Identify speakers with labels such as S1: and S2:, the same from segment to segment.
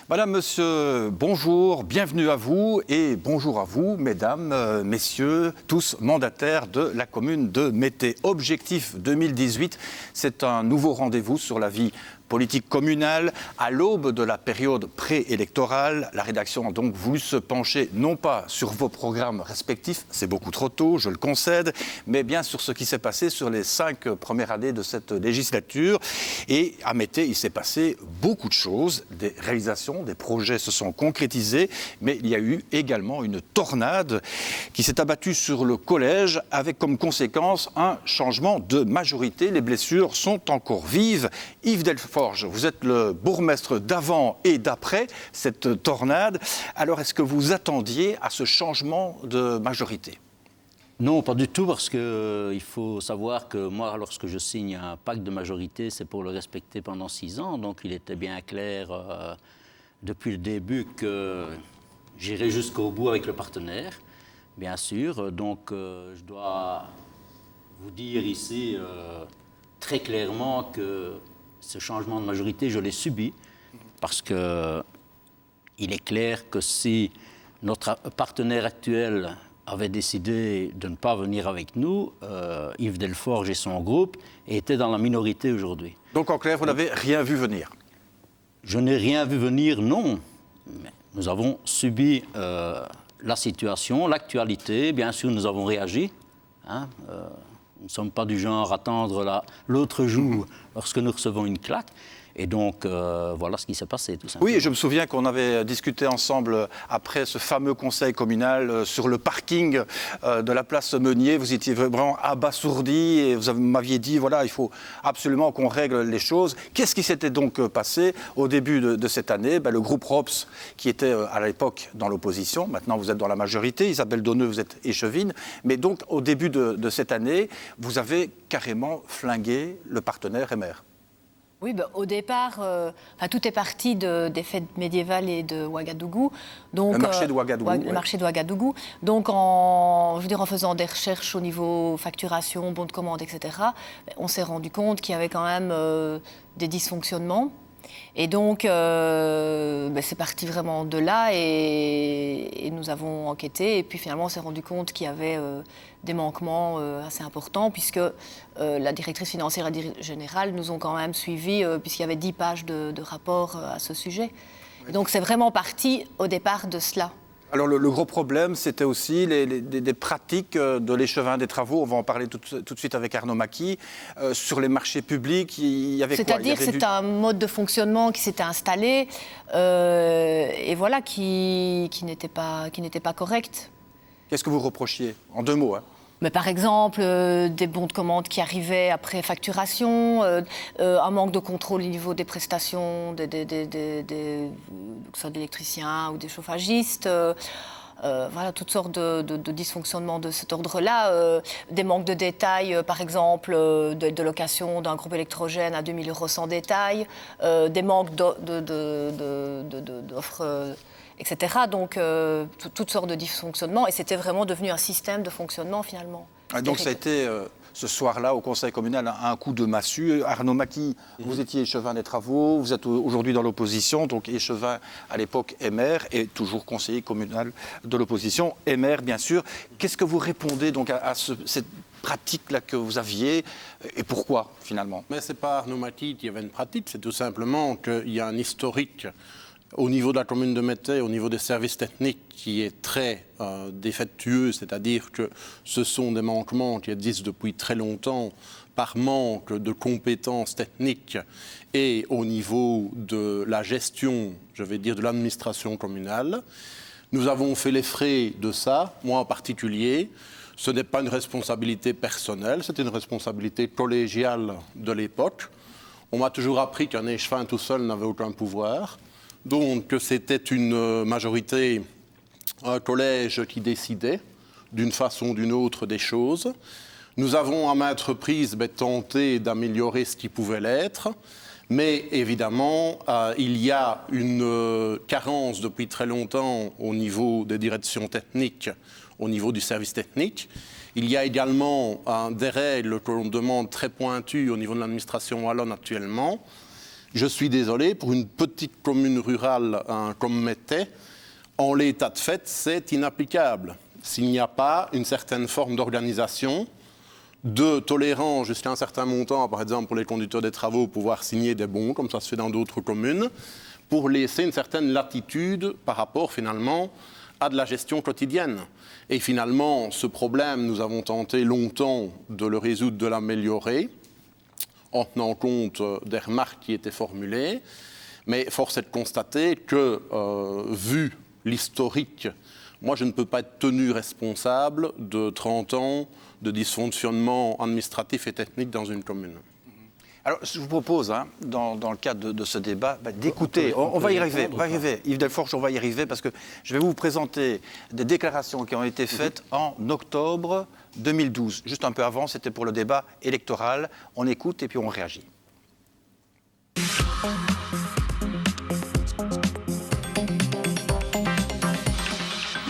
S1: Madame, Monsieur, bonjour, bienvenue à vous et bonjour à vous, mesdames, messieurs, tous mandataires de la commune de Mété. Objectif 2018, c'est un nouveau rendez-vous sur la vie politique communale. À l'aube de la période préélectorale, la rédaction a donc voulu se pencher non pas sur vos programmes respectifs, c'est beaucoup trop tôt, je le concède, mais bien sur ce qui s'est passé sur les 5 premières années de cette législature. Et à Mété, il s'est passé beaucoup de choses, des réalisations, des projets se sont concrétisés, mais il y a eu également une tornade qui s'est abattue sur le collège avec comme conséquence un changement de majorité. Les blessures sont encore vives. Yves Delforge, vous êtes le bourgmestre d'avant et d'après cette tornade. Alors, est-ce que vous attendiez à ce changement de majorité ?
S2: Non, pas du tout, parce qu'il faut savoir que moi, lorsque je signe un pacte de majorité, c'est pour le respecter pendant 6 ans. Donc, il était bien clair depuis le début que j'irai jusqu'au bout avec le partenaire, bien sûr. Donc, je dois vous dire ici très clairement que ce changement de majorité, je l'ai subi, parce qu'il est clair que si notre partenaire actuel avait décidé de ne pas venir avec nous, Yves Delforge et son groupe étaient dans la minorité aujourd'hui.
S1: Donc en clair, vous n'avez rien vu venir ?
S2: Je n'ai rien vu venir, non. Mais nous avons subi la situation, l'actualité. Bien sûr, nous avons réagi. Nous ne sommes pas du genre à tendre l'autre joue lorsque nous recevons une claque. Et donc, voilà ce qui s'est passé, tout simplement.
S1: Oui, et je me souviens qu'on avait discuté ensemble, après ce fameux conseil communal, sur le parking de la place Meunier. Vous étiez vraiment abasourdi et vous m'aviez dit, voilà, il faut absolument qu'on règle les choses. Qu'est-ce qui s'était donc passé au début de cette année ? Le groupe ROPS, qui était à l'époque dans l'opposition, maintenant vous êtes dans la majorité, Isabelle Donneux, vous êtes échevine, mais donc au début de cette année, vous avez carrément flingué le partenaire MR.
S3: Oui, au départ, tout est parti des fêtes médiévales et de Ouagadougou. Donc,
S1: le marché de Ouagadougou.
S3: Le marché de Ouagadougou. Donc, en faisant des recherches au niveau facturation, bon de commande, etc., on s'est rendu compte qu'il y avait quand même des dysfonctionnements. Et donc, c'est parti vraiment de là et nous avons enquêté. Et puis finalement, on s'est rendu compte qu'il y avait des manquements assez importants puisque la directrice financière et la générale nous ont quand même suivis puisqu'il y avait 10 pages de rapport à ce sujet. Et donc, c'est vraiment parti au départ de cela.
S1: Alors le gros problème, c'était aussi des pratiques de l'échevin des travaux. On va en parler tout de suite avec Arnaud Macchi. Sur les marchés publics, il y avait quoi ?
S3: C'est-à-dire que c'est un mode de fonctionnement qui s'était installé et voilà, qui n'était pas correct.
S1: Qu'est-ce que vous reprochiez ? En 2 mots,
S3: Mais par exemple, des bons de commande qui arrivaient après facturation, un manque de contrôle au niveau des prestations que ce soit d'électriciens ou des chauffagistes, voilà, toutes sortes de dysfonctionnements de cet ordre-là, des manques de détails, par exemple, de location d'un groupe électrogène à 2 000 € sans détail, des manques d'offres... etc. Donc, toutes sortes de dysfonctionnements. Et c'était vraiment devenu un système de fonctionnement, finalement.
S1: Donc, ça a été, ce soir-là, au conseil communal, un coup de massue. Arnaud Macchi, vous étiez échevin des travaux, vous êtes aujourd'hui dans l'opposition, donc échevin à l'époque MR, et toujours conseiller communal de l'opposition, MR, bien sûr. Qu'est-ce que vous répondez donc à cette pratique-là que vous aviez, et pourquoi, finalement ?
S4: Mais ce n'est pas Arnaud Macchi qui avait une pratique, c'est tout simplement qu'il y a un historique au niveau de la commune de Mété, au niveau des services techniques, qui est très défectueux, c'est-à-dire que ce sont des manquements qui existent depuis très longtemps par manque de compétences techniques et au niveau de la gestion, je vais dire, de l'administration communale. Nous avons fait les frais de ça, moi en particulier. Ce n'est pas une responsabilité personnelle, c'est une responsabilité collégiale de l'époque. On m'a toujours appris qu'un échevin tout seul n'avait aucun pouvoir. Donc c'était une majorité, un collège qui décidait d'une façon ou d'une autre des choses. Nous avons à maintes reprises tenté d'améliorer ce qui pouvait l'être, mais évidemment, il y a une carence depuis très longtemps au niveau des directions techniques, au niveau du service technique. Il y a également des règles que l'on demande très pointues au niveau de l'administration wallonne actuellement. Je suis désolé, pour une petite commune rurale comme Mettey, en l'état de fait, c'est inapplicable. S'il n'y a pas une certaine forme d'organisation, de tolérance jusqu'à un certain montant, par exemple pour les conducteurs des travaux, pouvoir signer des bons, comme ça se fait dans d'autres communes, pour laisser une certaine latitude par rapport finalement à de la gestion quotidienne. Et finalement, ce problème, nous avons tenté longtemps de le résoudre, de l'améliorer, en tenant compte des remarques qui étaient formulées. Mais force est de constater que, vu l'historique, moi je ne peux pas être tenu responsable de 30 ans de dysfonctionnement administratif et technique dans une commune.
S1: Alors, je vous propose, dans le cadre de ce débat, d'écouter. On va y arriver, Yves Delforge, on va y arriver, parce que je vais vous présenter des déclarations qui ont été faites en octobre 2012. Juste un peu avant, c'était pour le débat électoral. On écoute et puis on réagit.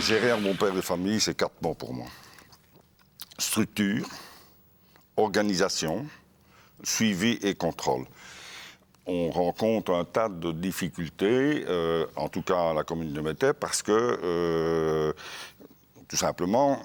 S5: Gérer un bon père de famille, c'est 4 mots pour moi. Structure, organisation, suivi et contrôle. On rencontre un tas de difficultés, en tout cas à la commune de Mettey, parce que, tout simplement,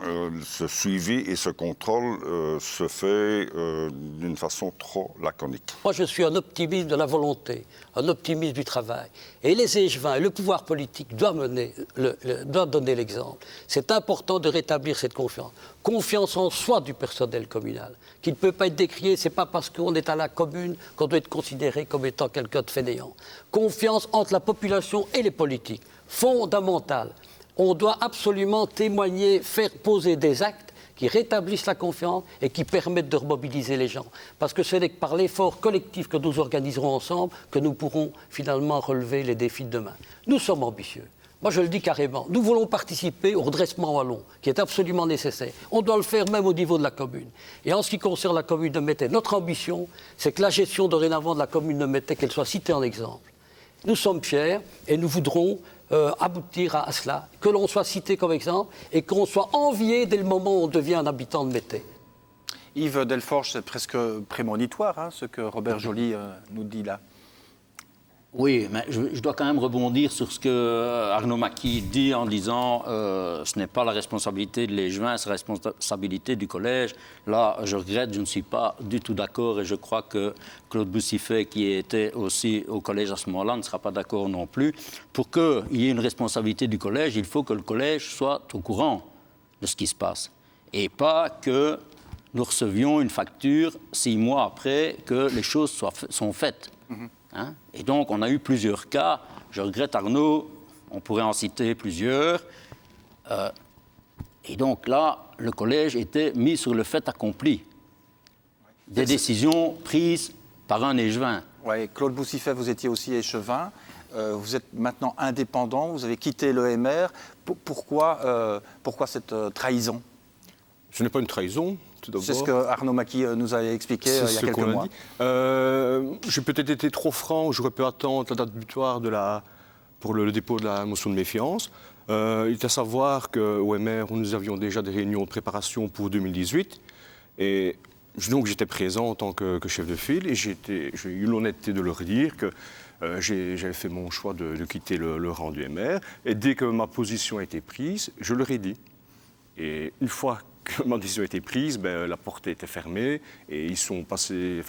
S5: ce suivi et ce contrôle se fait d'une façon trop laconique.
S6: Moi, je suis un optimiste de la volonté, un optimiste du travail. Et les échevins et le pouvoir politique doivent donner l'exemple. C'est important de rétablir cette confiance. Confiance en soi du personnel communal, qui ne peut pas être décrié. Ce n'est pas parce qu'on est à la commune qu'on doit être considéré comme étant quelqu'un de fainéant. Confiance entre la population et les politiques, fondamentale. On doit absolument témoigner, faire poser des actes qui rétablissent la confiance et qui permettent de remobiliser les gens. Parce que ce n'est que par l'effort collectif que nous organiserons ensemble que nous pourrons finalement relever les défis de demain. Nous sommes ambitieux. Moi, je le dis carrément. Nous voulons participer au redressement wallon, qui est absolument nécessaire. On doit le faire même au niveau de la commune. Et en ce qui concerne la commune de Mettey, notre ambition, c'est que la gestion dorénavant de la commune de Mettey, qu'elle soit citée en exemple. Nous sommes fiers et nous voudrons aboutir à cela, que l'on soit cité comme exemple et qu'on soit envié dès le moment où on devient un habitant de Mettey.
S1: Yves Delforge, c'est presque prémonitoire, ce que Robert Joly nous dit là.
S2: Oui, mais je dois quand même rebondir sur ce que Arnaud Macchi dit en disant ce n'est pas la responsabilité de l'échevin, c'est la responsabilité du collège. Là, je regrette, je ne suis pas du tout d'accord et je crois que Claude Boussifet, qui était aussi au collège à ce moment-là, ne sera pas d'accord non plus. Pour qu'il y ait une responsabilité du collège, il faut que le collège soit au courant de ce qui se passe et pas que nous recevions une facture 6 mois après que les choses sont faites. Et donc, on a eu plusieurs cas. Je regrette, Arnaud, on pourrait en citer plusieurs. Et donc là, le collège était mis sur le fait accompli. Des décisions prises par un échevin.
S1: Oui, Claude Boussifet, vous étiez aussi échevin. Vous êtes maintenant indépendant, vous avez quitté l'EMR. Pourquoi cette trahison ?
S7: Ce n'est pas une trahison.
S1: C'est ce que Arnaud Macchi nous a expliqué il y a quelques mois.
S7: J'ai peut-être été trop franc, j'aurais pu attendre la date butoir pour le dépôt de la motion de méfiance. Il est à savoir qu'au MR, nous avions déjà des réunions de préparation pour 2018. Et donc j'étais présent en tant que chef de file et j'ai eu l'honnêteté de leur dire que j'avais fait mon choix de quitter le rang du MR. Et dès que ma position a été prise, je leur ai dit. Et une fois que ma décision a été prise, la porte était fermée et ils sont passés,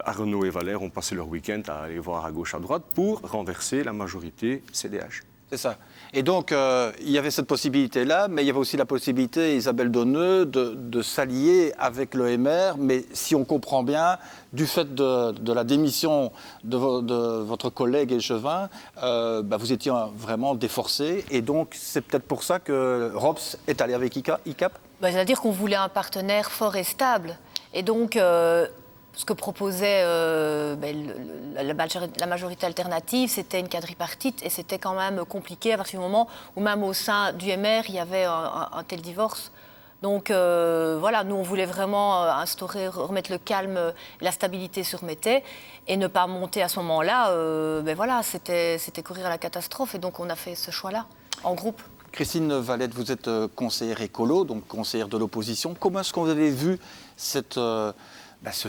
S7: Arnaud et Valère ont passé leur week-end à aller voir à gauche, à droite pour renverser la majorité CDH.
S1: C'est ça. Et donc, il y avait cette possibilité-là, mais il y avait aussi la possibilité, Isabelle Donneux, de s'allier avec l'EMR, mais si on comprend bien, du fait de la démission de votre collègue échevin, vous étiez vraiment déforcé, et donc c'est peut-être pour ça que ROPS est allé avec ICAP.
S3: C'est-à-dire qu'on voulait un partenaire fort et stable. Et donc, ce que proposait la majorité alternative, c'était une quadripartite. Et c'était quand même compliqué à partir du moment où, même au sein du MR, il y avait un tel divorce. Donc voilà, nous on voulait vraiment instaurer, remettre le calme et la stabilité sur Mété et ne pas monter à ce moment-là. Voilà, c'était courir à la catastrophe et donc on a fait ce choix-là en groupe.
S1: Christine Valette, vous êtes conseillère écolo, donc conseillère de l'opposition. Comment est-ce que vous avez vu ce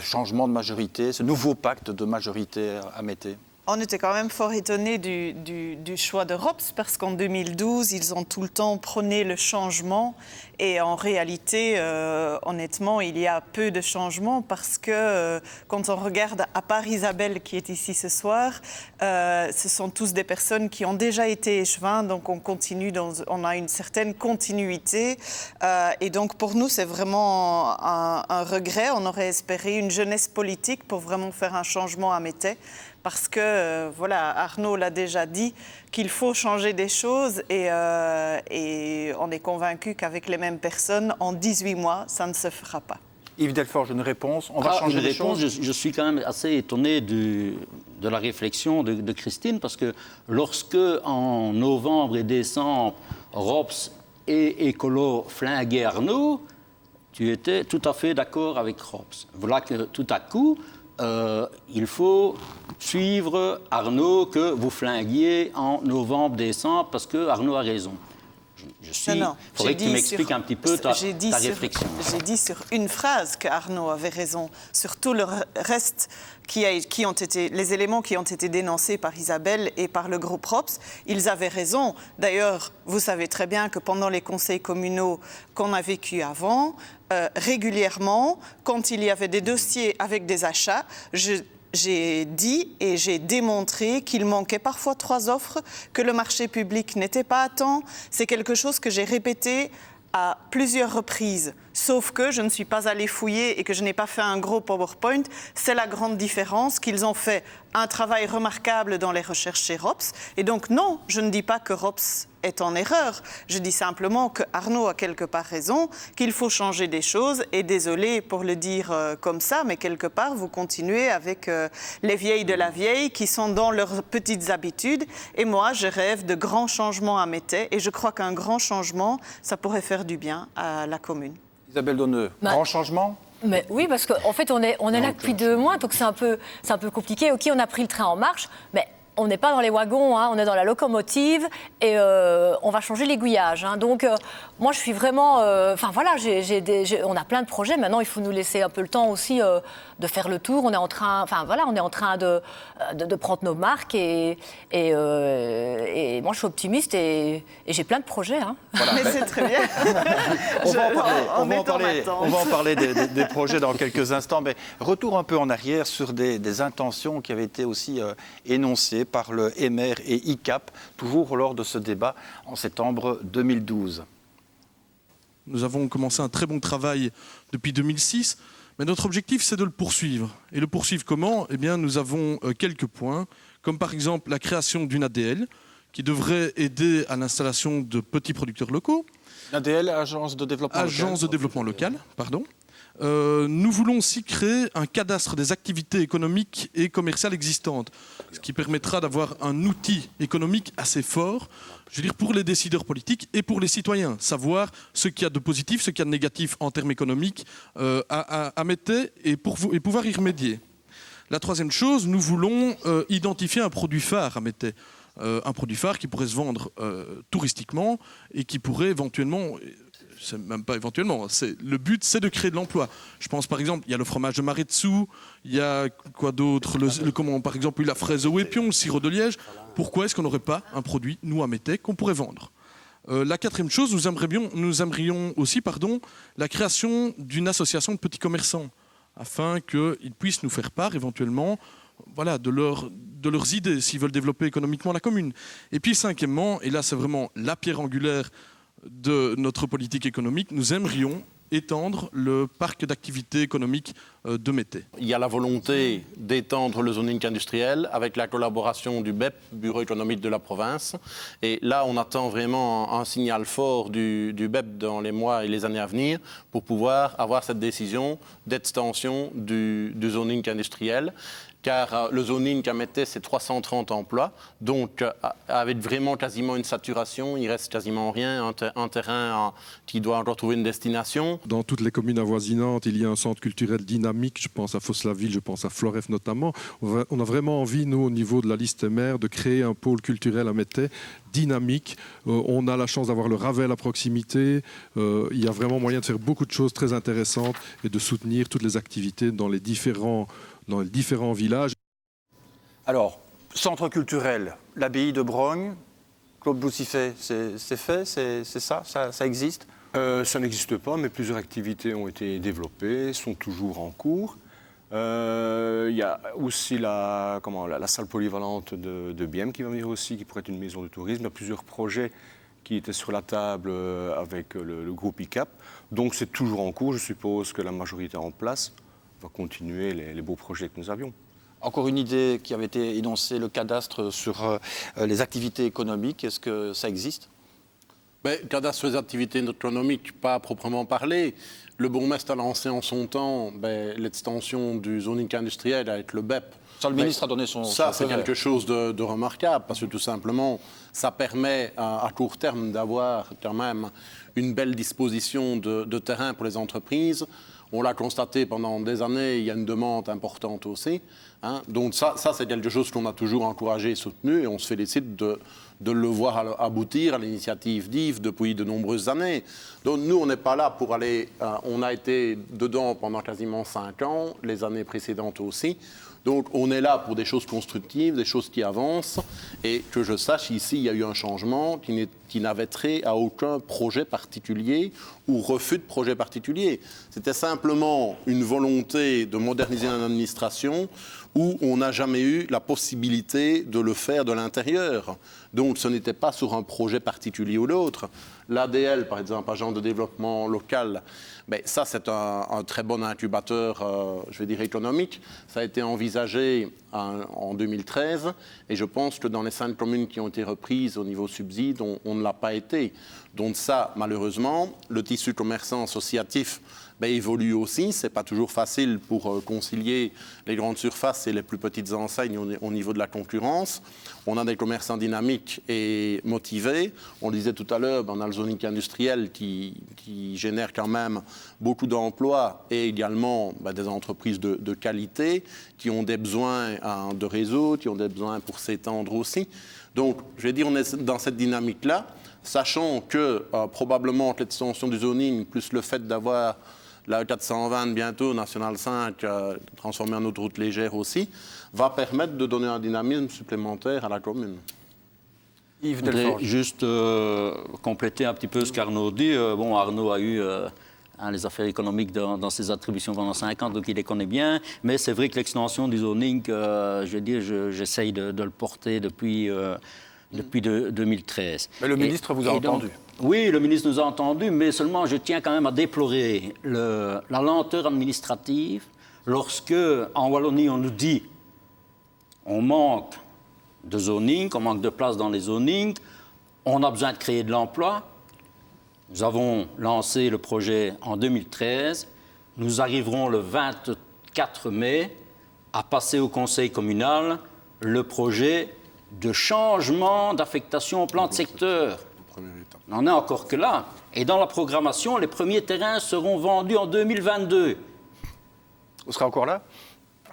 S1: changement de majorité, ce nouveau pacte de majorité à Mété ?
S8: On était quand même fort étonnés du choix de ROPS parce qu'en 2012, ils ont tout le temps prôné le changement et en réalité, honnêtement, il y a peu de changements parce que quand on regarde, à part Isabelle qui est ici ce soir, ce sont tous des personnes qui ont déjà été échevins, donc on a une certaine continuité et donc pour nous, c'est vraiment un regret. On aurait espéré une jeunesse politique pour vraiment faire un changement à Mété. Parce que, Arnaud l'a déjà dit, qu'il faut changer des choses et on est convaincu qu'avec les mêmes personnes, en 18 mois, ça ne se fera pas.
S1: Yves Delforge, une réponse. On va changer les choses.
S2: Je suis quand même assez étonné de la réflexion de Christine, parce que lorsque, en novembre et décembre, ROPS et Écolo flinguaient Arnaud, tu étais tout à fait d'accord avec ROPS. Voilà que tout à coup, il faut suivre Arnaud que vous flinguiez en novembre-décembre parce que Arnaud a raison. Il faudrait que tu m'expliques un petit peu ta réflexion.
S8: J'ai dit sur une phrase que Arnaud avait raison. Sur tout le reste qui ont été, les éléments qui ont été dénoncés par Isabelle et par le groupe ROPS, ils avaient raison. D'ailleurs, vous savez très bien que pendant les conseils communaux qu'on a vécu avant, régulièrement, quand il y avait des dossiers avec des achats, j'ai dit et j'ai démontré qu'il manquait parfois 3 offres, que le marché public n'était pas à temps. C'est quelque chose que j'ai répété à plusieurs reprises. Sauf que je ne suis pas allée fouiller et que je n'ai pas fait un gros PowerPoint. C'est la grande différence, qu'ils ont fait un travail remarquable dans les recherches chez ROPS. Et donc non, je ne dis pas que ROPS est en erreur. Je dis simplement que Arnaud a quelque part raison, qu'il faut changer des choses. Et désolé pour le dire comme ça, mais quelque part, vous continuez avec les vieilles de la vieille qui sont dans leurs petites habitudes. Et moi, je rêve de grands changements à Mété. Et je crois qu'un grand changement, ça pourrait faire du bien à la commune.
S1: Isabelle Donneux, grand changement ?
S3: Mais oui, parce qu'en fait, on est là depuis 2 mois, donc c'est un peu compliqué. OK, on a pris le train en marche, mais on n'est pas dans les wagons, hein, on est dans la locomotive et on va changer l'aiguillage. Hein. Donc, moi, je suis vraiment... on a plein de projets. Maintenant, il faut nous laisser un peu le temps aussi de faire le tour. On est en train de prendre nos marques et moi, je suis optimiste et j'ai plein de projets. Hein.
S8: Voilà. Mais c'est très bien.
S1: On va en parler des projets dans quelques instants. Mais retour un peu en arrière sur des intentions qui avaient été aussi énoncées par le MR et ICAP, toujours lors de ce débat en septembre 2012.
S9: Nous avons commencé un très bon travail depuis 2006, mais notre objectif, c'est de le poursuivre. Et le poursuivre comment ? Eh bien, nous avons quelques points, comme par exemple la création d'une ADL, qui devrait aider à l'installation de petits producteurs locaux.
S1: L'ADL, Agence de développement local.
S9: Agence de développement local, pardon. Nous voulons aussi créer un cadastre des activités économiques et commerciales existantes, ce qui permettra d'avoir un outil économique assez fort, je veux dire, pour les décideurs politiques et pour les citoyens, savoir ce qu'il y a de positif, ce qu'il y a de négatif en termes économiques à Mété et pouvoir y remédier. La troisième chose, nous voulons identifier un produit phare à Mété. Un produit phare qui pourrait se vendre touristiquement et qui pourrait éventuellement... C'est même pas éventuellement, le but c'est de créer de l'emploi. Je pense par exemple, il y a le fromage de Maretsu, il y a quoi d'autre, par exemple la fraise au épion, le sirop de liège. Pourquoi est-ce qu'on n'aurait pas un produit, nous à Mété, qu'on pourrait vendre ? La quatrième chose, nous aimerions aussi la création d'une association de petits commerçants, afin qu'ils puissent nous faire part éventuellement de leurs idées, s'ils veulent développer économiquement la commune. Et puis cinquièmement, et là c'est vraiment la pierre angulaire de notre politique économique, nous aimerions étendre le parc d'activités économiques de Mété.
S4: Il y a la volonté d'étendre le zoning industriel avec la collaboration du BEP, Bureau économique de la province. Et là, on attend vraiment un signal fort du BEP dans les mois et les années à venir pour pouvoir avoir cette décision d'extension du zoning industriel. Car le zoning qu'a Mété, c'est 330 emplois. Donc, avec vraiment quasiment une saturation, il reste quasiment rien, un terrain qui doit encore trouver une destination.
S10: Dans toutes les communes avoisinantes, il y a un centre culturel dynamique. Je pense à Fosse-la-Ville, je pense à Floref notamment. On a vraiment envie, nous, au niveau de la liste maire, de créer un pôle culturel à Mété dynamique. On a la chance d'avoir le Ravel à proximité. Il y a vraiment moyen de faire beaucoup de choses très intéressantes et de soutenir toutes les activités dans les différents villages.
S1: Alors, centre culturel, l'abbaye de Brogne, Claude Boussifet, c'est fait, c'est ça, ça existe?
S7: Ça n'existe pas, mais plusieurs activités ont été développées, sont toujours en cours. Il y a aussi la salle polyvalente de Bième qui va venir aussi, qui pourrait être une maison de tourisme. Il y a plusieurs projets qui étaient sur la table avec le groupe ICAP. Donc c'est toujours en cours. Je suppose que la majorité en place va continuer les beaux projets que nous avions.
S1: Encore une idée qui avait été énoncée, le cadastre sur les activités économiques. Est-ce que ça existe?
S4: Cadastre sur les activités économiques, pas proprement parlé. Le bourgmestre a lancé en son temps l'extension du zoning industriel avec le BEP.
S1: Ça, le ministre a donné son
S4: Ça, c'est
S1: feu vert.
S4: quelque chose de remarquable, parce que tout simplement, ça permet à court terme d'avoir quand même une belle disposition de terrain pour les entreprises. On l'a constaté pendant des années, il y a une demande importante aussi. Donc ça c'est quelque chose qu'on a toujours encouragé et soutenu, et on se félicite de le voir aboutir à l'initiative d'Yves depuis de nombreuses années. Donc nous, on n'est pas là pour aller... on a été dedans pendant quasiment 5 ans, les années précédentes aussi. Donc on est là pour des choses constructives, des choses qui avancent. Et que je sache, ici, il y a eu un changement qui n'avait trait à aucun projet particulier ou refus de projet particulier. C'était simplement une volonté de moderniser l'administration où on n'a jamais eu la possibilité de le faire de l'intérieur. Donc ce n'était pas sur un projet particulier ou l'autre. L'ADL, par exemple, agent de développement local, ça c'est un très bon incubateur, je vais dire économique. Ça a été envisagé en 2013 et je pense que dans les 5 communes qui ont été reprises au niveau subside, on ne l'a pas été. Donc ça, malheureusement, le tissu commerçant associatif évolue aussi. Ce n'est pas toujours facile pour concilier les grandes surfaces et les plus petites enseignes au niveau de la concurrence. On a des commerçants dynamiques et motivés. On le disait tout à l'heure, on a le zoning industriel qui génère quand même beaucoup d'emplois et également des entreprises de qualité qui ont des besoins de réseau, qui ont des besoins pour s'étendre aussi. Donc, je vais dire, on est dans cette dynamique-là, sachant que probablement l'extension du zoning, plus le fait d'avoir la 420 bientôt, National 5, transformée en autoroute légère aussi, va permettre de donner un dynamisme supplémentaire à la commune.
S2: Yves Delforge. Juste compléter un petit peu ce qu'Arnaud dit. Arnaud a eu les affaires économiques dans ses attributions pendant 5 ans, donc il les connaît bien. Mais c'est vrai que l'extension du zoning, j'essaye de le porter depuis 2013.
S1: Mais le ministre vous a entendu.
S2: Oui, le ministre nous a entendus, mais seulement je tiens quand même à déplorer la lenteur administrative lorsque, en Wallonie, on nous dit on manque de zoning, on manque de place dans les zonings, on a besoin de créer de l'emploi. Nous avons lancé le projet en 2013. Nous arriverons le 24 mai à passer au conseil communal le projet de changement d'affectation au plan de secteur. On n'en est encore que là. Et dans la programmation, les premiers terrains seront vendus en 2022.
S1: Vous serez encore là?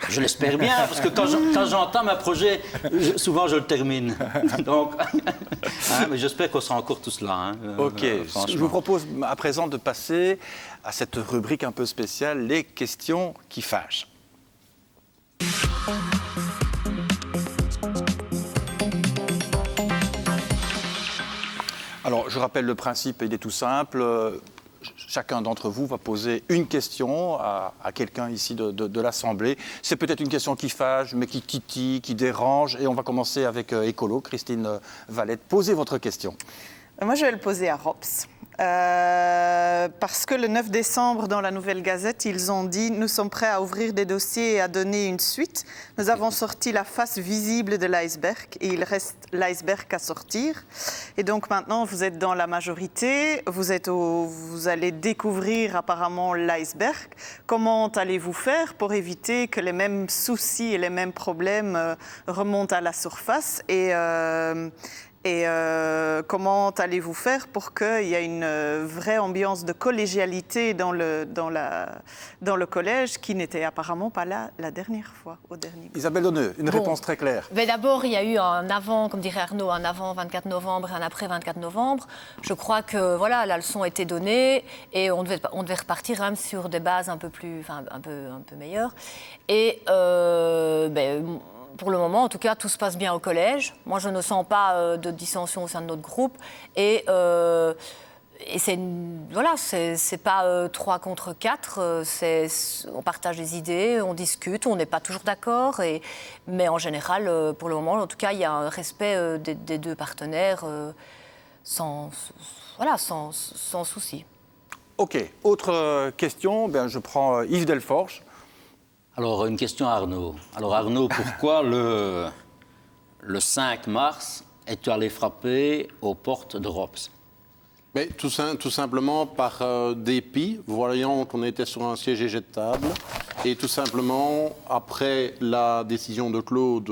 S2: Je l'espère bien, parce que quand j'entame un projet, souvent je le termine. Donc, mais j'espère qu'on sera encore tous là.
S1: Ok, je vous propose à présent de passer à cette rubrique un peu spéciale, les questions qui fâchent. Alors, je rappelle le principe, il est tout simple. Chacun d'entre vous va poser une question à quelqu'un ici de l'Assemblée. C'est peut-être une question qui fâche, mais qui titille, qui dérange. Et on va commencer avec Écolo, Christine Valette. Posez votre question.
S8: Moi, je vais le poser à Rops. Parce que le 9 décembre, dans la Nouvelle Gazette, ils ont dit « Nous sommes prêts à ouvrir des dossiers et à donner une suite. Nous avons sorti la face visible de l'iceberg et il reste l'iceberg à sortir. » Et donc maintenant, vous êtes dans la majorité, vous allez découvrir apparemment l'iceberg. Comment allez-vous faire pour éviter que les mêmes soucis et les mêmes problèmes remontent à la surface et comment allez-vous faire pour qu'il y ait une vraie ambiance de collégialité dans le collège qui n'était apparemment pas là la dernière fois, au dernier coup.
S1: Isabelle Donneux, une réponse très claire.
S3: Mais d'abord, il y a eu un avant, comme dirait Arnaud, un avant 24 novembre et un après 24 novembre. Je crois que voilà, la leçon a été donnée et on devait repartir quand même sur des bases un peu meilleures. Et pour le moment, en tout cas, tout se passe bien au collège. Moi, je ne sens pas de dissension au sein de notre groupe. Et c'est pas 3 contre 4. On partage des idées, on discute, on n'est pas toujours d'accord. Mais en général, pour le moment, en tout cas, il y a un respect des deux partenaires sans souci.
S1: OK. Autre question, je prends Yves Delforge.
S2: Alors, une question à Arnaud. Alors, Arnaud, pourquoi le 5 mars es-tu allé frapper aux portes de ROPS?
S4: Mais tout simplement par dépit, voyant qu'on était sur un siège éjectable, et tout simplement, après la décision de Claude,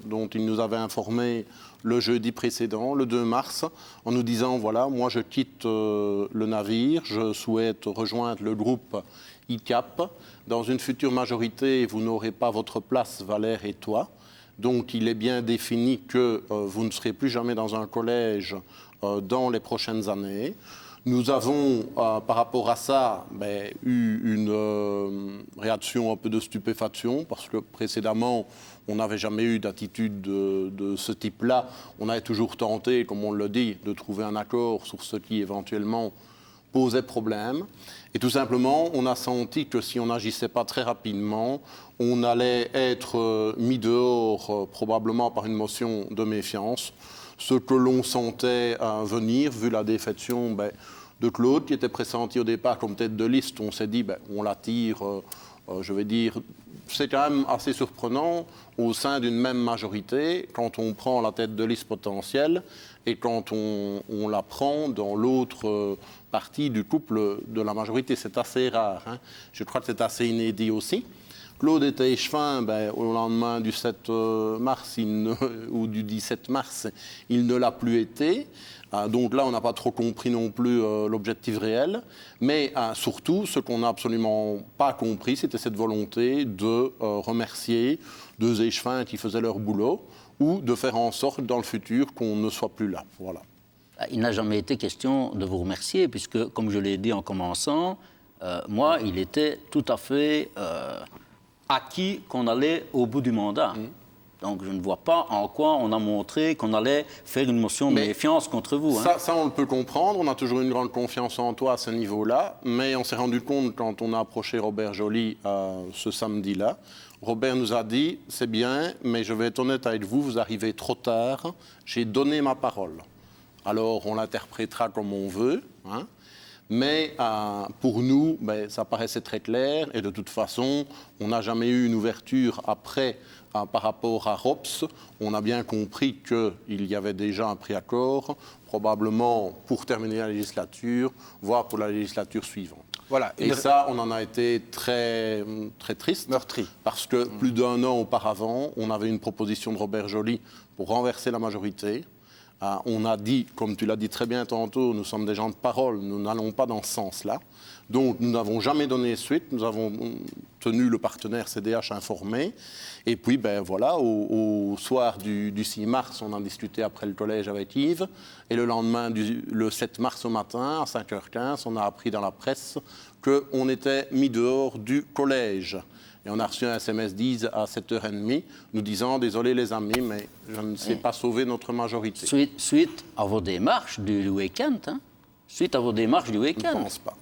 S4: dont il nous avait informé le jeudi précédent, le 2 mars, en nous disant, voilà, moi je quitte le navire, je souhaite rejoindre le groupe ICAP. Dans une future majorité, vous n'aurez pas votre place, Valère et toi. Donc il est bien défini que vous ne serez plus jamais dans un collège dans les prochaines années. Nous avons, par rapport à ça, eu une réaction un peu de stupéfaction, parce que précédemment, on n'avait jamais eu d'attitude de ce type-là. On avait toujours tenté, comme on le dit, de trouver un accord sur ce qui éventuellement posait problème. Et tout simplement, on a senti que si on n'agissait pas très rapidement, on allait être mis dehors probablement par une motion de méfiance. Ce que l'on sentait venir, vu la défection de Claude, qui était pressenti au départ comme tête de liste, on s'est dit, on l'attire, je vais dire, c'est quand même assez surprenant au sein d'une même majorité, quand on prend la tête de liste potentielle et quand on la prend dans l'autre partie du couple de la majorité. C'est assez rare. Hein. Je crois que c'est assez inédit aussi. Claude était échevin au lendemain du 7 mars ou du 17 mars, il ne l'a plus été. Donc là, on n'a pas trop compris non plus l'objectif réel. Mais surtout, ce qu'on n'a absolument pas compris, c'était cette volonté de remercier deux échevins qui faisaient leur boulot ou de faire en sorte, dans le futur, qu'on ne soit plus là. Voilà.
S2: Il n'a jamais été question de vous remercier, puisque, comme je l'ai dit en commençant, moi, il était tout à fait acquis qu'on allait au bout du mandat. Donc je ne vois pas en quoi on a montré qu'on allait faire une motion de méfiance contre vous.
S4: Ça, on le peut comprendre. On a toujours une grande confiance en toi à ce niveau-là. Mais on s'est rendu compte, quand on a approché Robert Joly ce samedi-là, Robert nous a dit, c'est bien, mais je vais être honnête avec vous, vous arrivez trop tard, j'ai donné ma parole. Alors on l'interprétera comme on veut, hein. Mais pour nous, ça paraissait très clair. Et de toute façon, on n'a jamais eu une ouverture après par rapport à ROPS. On a bien compris qu'il y avait déjà un préaccord, probablement pour terminer la législature, voire pour la législature suivante. Voilà. Et ça, on en a été très, très triste.
S1: Meurtri.
S4: Parce que plus d'1 an auparavant, on avait une proposition de Robert Joly pour renverser la majorité. On a dit, comme tu l'as dit très bien tantôt, nous sommes des gens de parole, nous n'allons pas dans ce sens-là. Donc nous n'avons jamais donné suite, nous avons tenu le partenaire CDH informé. Et puis voilà, au soir du 6 mars, on en discutait après le collège avec Yves. Et le lendemain, le 7 mars au matin, à 5h15, on a appris dans la presse qu'on était mis dehors du collège. Et on a reçu un SMS d'Ise à 7h30 nous disant « Désolé les amis, mais je ne sais pas sauver notre majorité. »
S2: Suite à vos démarches du week-end, hein? Suite à vos démarches du week-end.
S4: Je ne pense pas.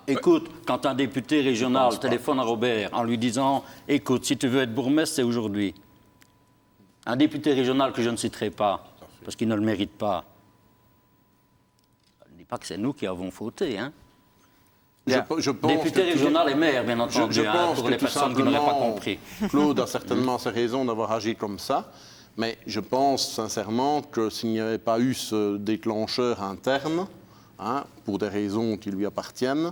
S2: Écoute, quand un député régional téléphone à Robert en lui disant « Écoute, si tu veux être bourgmestre, c'est aujourd'hui. » Un député régional que je ne citerai pas, parce qu'il ne le mérite pas, pas que c'est nous qui avons fauté. Hein.
S4: Je pense
S2: Député régional et maire, bien entendu,
S4: je pense
S2: pour
S4: que
S2: les
S4: tout
S2: personnes qui n'auraient pas
S4: simplement,
S2: compris.
S4: Claude a certainement ses raisons d'avoir agi comme ça, mais je pense sincèrement que s'il n'y avait pas eu ce déclencheur interne, pour des raisons qui lui appartiennent,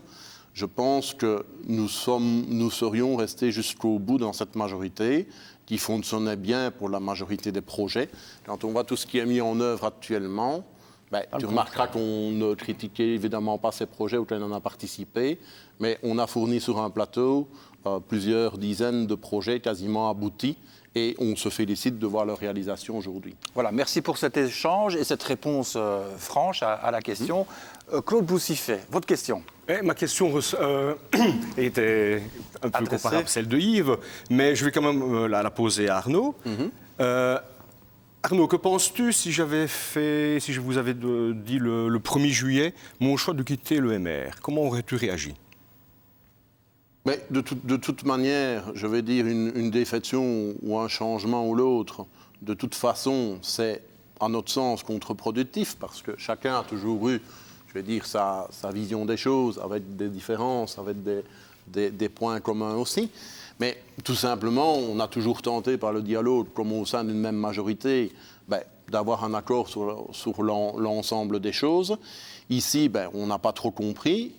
S4: je pense que nous serions restés jusqu'au bout dans cette majorité qui fonctionnait bien pour la majorité des projets. Quand on voit tout ce qui est mis en œuvre actuellement, tu remarqueras qu'on ne critiquait évidemment pas ces projets auxquels on a participé, mais on a fourni sur un plateau plusieurs dizaines de projets quasiment aboutis et on se félicite de voir leur réalisation aujourd'hui.
S1: Voilà, merci pour cet échange et cette réponse franche à la question. Claude Boussifet, votre question.
S7: Ma question était un peu comparable à celle de Yves, mais je vais quand même la poser à Arnaud. Arnaud, que penses-tu si je vous avais dit le 1er juillet mon choix de quitter le MR? Comment aurais-tu réagi?
S4: Mais de toute manière, je vais dire une défection ou un changement ou l'autre, de toute façon, c'est à notre sens contre-productif parce que chacun a toujours eu, je vais dire, sa vision des choses avec des différences, avec des points communs aussi. Mais tout simplement, on a toujours tenté par le dialogue, comme au sein d'une même majorité, d'avoir un accord sur l'ensemble des choses. Ici, on n'a pas trop compris.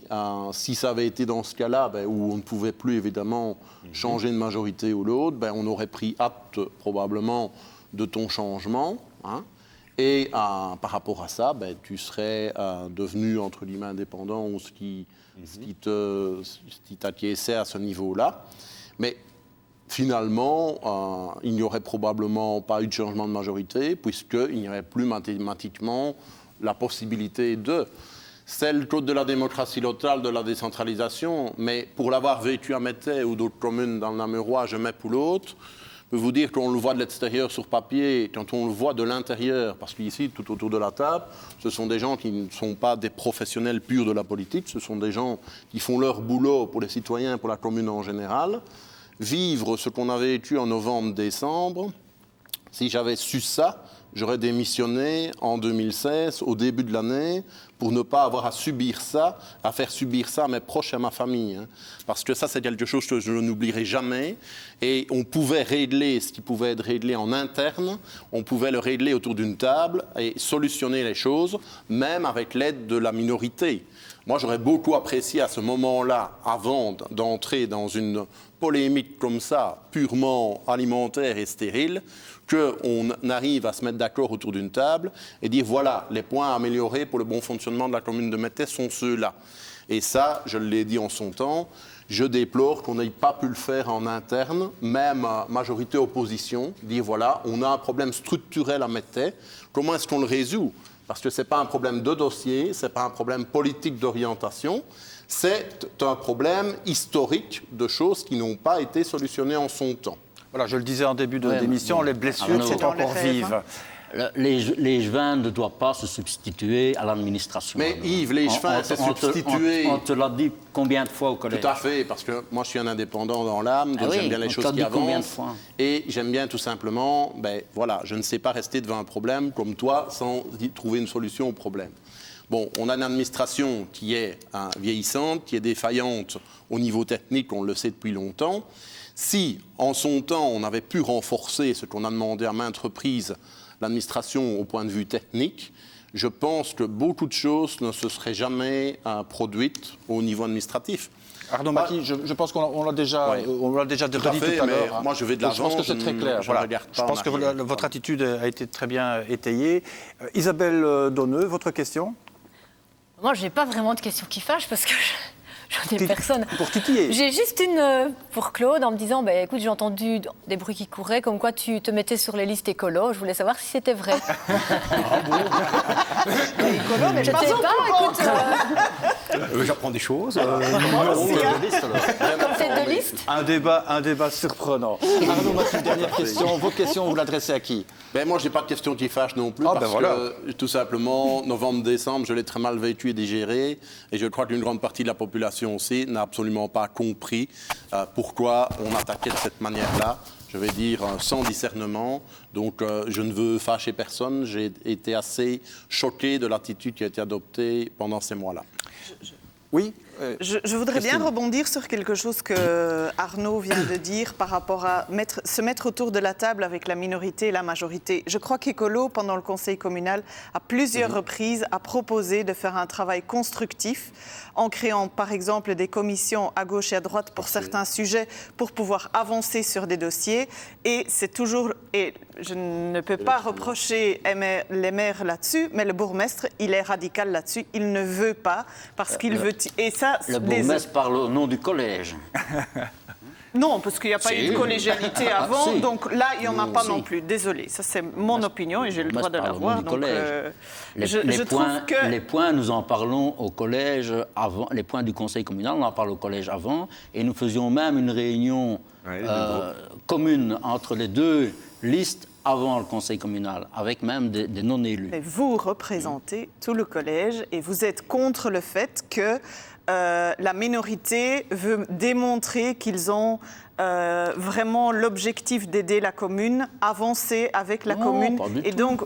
S4: Si ça avait été dans ce cas-là, où on ne pouvait plus évidemment changer de majorité ou l'autre, on aurait pris acte probablement de ton changement. Et par rapport à ça, tu serais devenu, entre guillemets, indépendant ou ce qui t'acquiesçait à ce niveau-là. Mais finalement, il n'y aurait probablement pas eu de changement de majorité, puisqu'il n'y aurait plus mathématiquement la possibilité de... C'est le code de la démocratie locale, de la décentralisation, mais pour l'avoir vécu à Mettey ou d'autres communes dans le Namurois, je mets pour l'autre, je peux vous dire qu'on le voit de l'extérieur sur papier, quand on le voit de l'intérieur, parce qu'ici, tout autour de la table, ce sont des gens qui ne sont pas des professionnels purs de la politique, ce sont des gens qui font leur boulot pour les citoyens, pour la commune en général. Vivre ce qu'on avait vécu en novembre-décembre, si j'avais su ça, j'aurais démissionné en 2016, au début de l'année, pour ne pas avoir à subir ça, à faire subir ça à mes proches et à ma famille. Parce que ça, c'est quelque chose que je n'oublierai jamais. Et on pouvait régler ce qui pouvait être réglé en interne, on pouvait le régler autour d'une table et solutionner les choses, même avec l'aide de la minorité. Moi, j'aurais beaucoup apprécié à ce moment-là, avant d'entrer dans une polémique comme ça, purement alimentaire et stérile, qu'on arrive à se mettre d'accord autour d'une table et dire voilà, les points à améliorer pour le bon fonctionnement de la commune de Mettey sont ceux-là. Et ça, je l'ai dit en son temps, je déplore qu'on n'ait pas pu le faire en interne, même majorité-opposition, dire voilà, on a un problème structurel à Mettey, comment est-ce qu'on le résout? Parce que ce n'est pas un problème de dossier, ce n'est pas un problème politique d'orientation, c'est un problème historique de choses qui n'ont pas été solutionnées en son temps.
S1: Voilà, je le disais en début d'émission, les blessures sont encore vives.
S2: Les chevins ne doivent pas se substituer à l'administration.
S4: Mais Yves, les chevins, c'est substituer...
S2: On te l'a dit combien de fois au collège?
S4: Tout à fait, parce que moi je suis un indépendant dans l'âme, donc j'aime bien les choses qui avancent. Et j'aime bien tout simplement, voilà, je ne sais pas rester devant un problème comme toi sans y trouver une solution au problème. Bon, on a une administration qui est vieillissante, qui est défaillante au niveau technique, on le sait depuis longtemps. Si, en son temps, on avait pu renforcer ce qu'on a demandé à maintes reprises, l'administration au point de vue technique, je pense que beaucoup de choses ne se seraient jamais produites au niveau administratif.
S1: Arnaud Macchi, je pense qu'on l'a déjà, dit tout à l'heure.
S4: Moi, je vais de l'avant.
S1: Je pense que c'est très clair. Voilà. Je pense que votre attitude a été très bien étayée. Isabelle Donneux, votre question?
S3: Moi, je n'ai pas vraiment de questions qui fâchent parce que j'en ai personne.
S1: Pour titiller.
S3: J'ai juste une pour Claude en me disant, écoute, j'ai entendu des bruits qui couraient, comme quoi tu te mettais sur les listes écolo. Je voulais savoir si c'était vrai.
S8: Écolo, mais
S3: je ne sais pas, écoute...
S1: J'apprends des choses.
S3: Comme tête de liste.
S1: Un débat surprenant. Arnaud, ma petite dernière question. Votre question, vous l'adressez à qui?
S4: Moi, je n'ai pas de question qui fâche non plus, parce que, tout simplement, novembre-décembre, je l'ai très mal vécu et digéré, et je crois qu'une grande partie de la population aussi n'a absolument pas compris pourquoi on attaquait de cette manière-là, je vais dire sans discernement. Donc, je ne veux fâcher personne, j'ai été assez choqué de l'attitude qui a été adoptée pendant ces mois-là.
S1: Oui.
S8: Je voudrais bien rebondir sur quelque chose que Arnaud vient de dire par rapport à se mettre autour de la table avec la minorité et la majorité. Je crois qu'Écolo, pendant le Conseil communal, à plusieurs reprises, a proposé de faire un travail constructif en créant, par exemple, des commissions à gauche et à droite pour certains sujets pour pouvoir avancer sur des dossiers. Et c'est toujours... Et je ne peux pas reprocher les maires là-dessus, mais le bourgmestre, il est radical là-dessus. Il ne veut pas, parce qu'il veut... Et ça,
S2: le bourgmestre parle au nom du collège.
S8: Non, parce qu'il n'y a pas eu de collégialité avant, donc là, il n'y en a pas non plus. Désolé, ça c'est mon opinion et j'ai le droit de l'avoir. Donc,
S2: les points, nous en parlons au collège avant, les points du conseil communal, on en parle au collège avant, et nous faisions même une réunion commune entre les deux listes avant le conseil communal, avec même des non-élus.
S8: Mais vous représentez tout le collège et vous êtes contre le fait que la minorité veut démontrer qu'ils ont vraiment l'objectif d'aider la commune, avancer avec la commune. Et donc,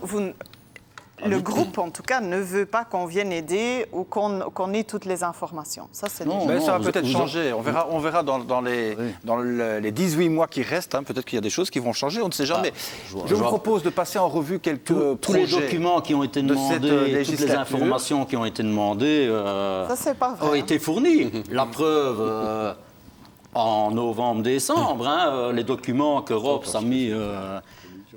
S8: le groupe, en tout cas, ne veut pas qu'on vienne aider ou qu'on ait toutes les informations. Ça, c'est
S1: mais ça va peut-être changer. On verra dans les 18 mois qui restent. Peut-être qu'il y a des choses qui vont changer, on ne sait jamais. Je vous propose de passer en revue quelques
S2: tous les documents qui ont été demandés, toutes les informations qui ont été demandées
S8: ça, c'est pas vrai,
S2: ont été fournies. La preuve, en novembre-décembre, les documents que ROPS a mis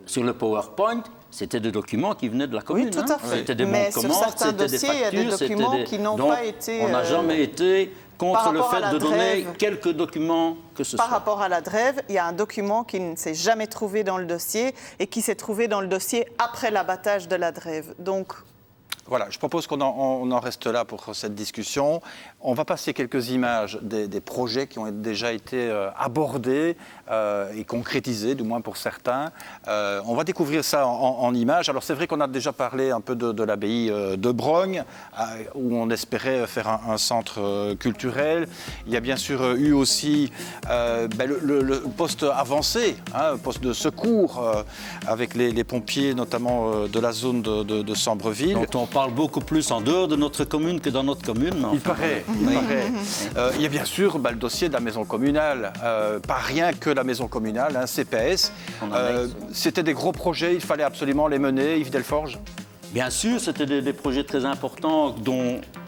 S2: sur le PowerPoint, c'était des documents qui venaient de la commune.
S8: Oui, tout à fait.
S2: C'était des bons de commande, c'était des factures.
S8: Il y a des documents qui n'ont pas été...
S2: On n'a jamais été contre le fait de donner quelques documents que ce soit.
S8: Par rapport à la Drève, il y a un document qui ne s'est jamais trouvé dans le dossier et qui s'est trouvé dans le dossier après l'abattage de la Drève. Donc...
S1: Voilà, je propose qu'on en reste là pour cette discussion. On va passer quelques images des projets qui ont déjà été abordés et concrétisés, du moins pour certains. On va découvrir ça en images. Alors c'est vrai qu'on a déjà parlé un peu de l'abbaye de Brogne, où on espérait faire un centre culturel. Il y a bien sûr eu aussi le poste avancé, poste de secours, avec les pompiers, notamment de la zone de Sambreville.
S2: Donc on parle beaucoup plus en dehors de notre commune que dans notre commune.
S1: Il paraît. Il y a bien sûr le dossier de la maison communale. Pas rien que la maison communale, CPS. C'était des gros projets, il fallait absolument les mener, Yves Delforge.
S2: Bien sûr, c'était des projets très importants